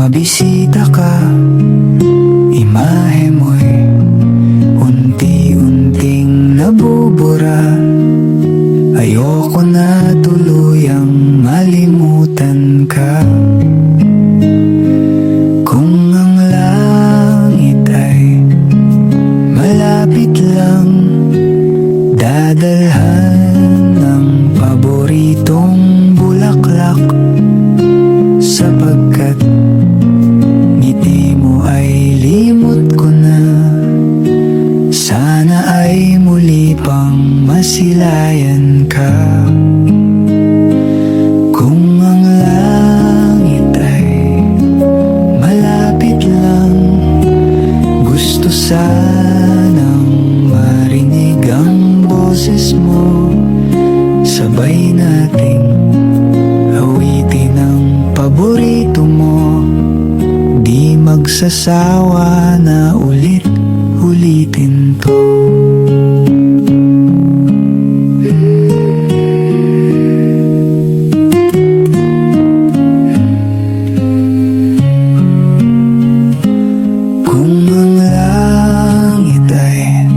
mabisita ka, imahe mo'y unti-unting nabubura. Ayoko na tuluyang malimutan ka. Kung ang langit ay malapit lang, dadalhan ng paboritong bulaklak. Sapagkat ngiti mo ay limot ko na, sana ay muli pang masilayan ka. Kung ang langit ay malapit lang, gusto sanang marinig ang boses mo. Sabay nating awitin ang paborito mo, di magsasawa na ulit-ulitin to. Kung ang langit ay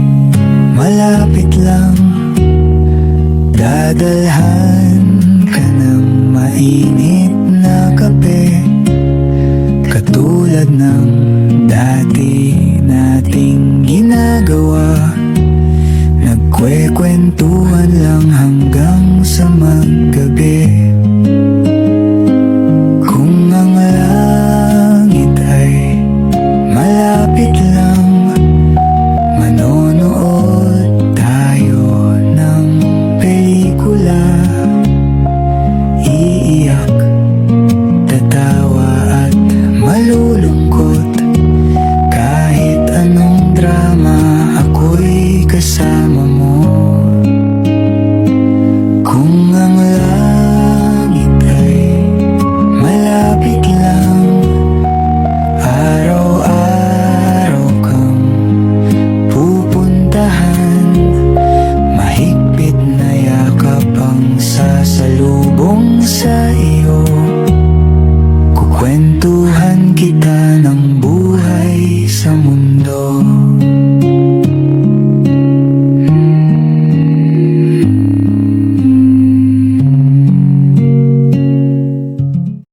malapit lang, dadalhan ka ng mainit na kape, katulad ng dati nating ginagawa. Nagkwekwentuhan lang hanggang sa maggabi.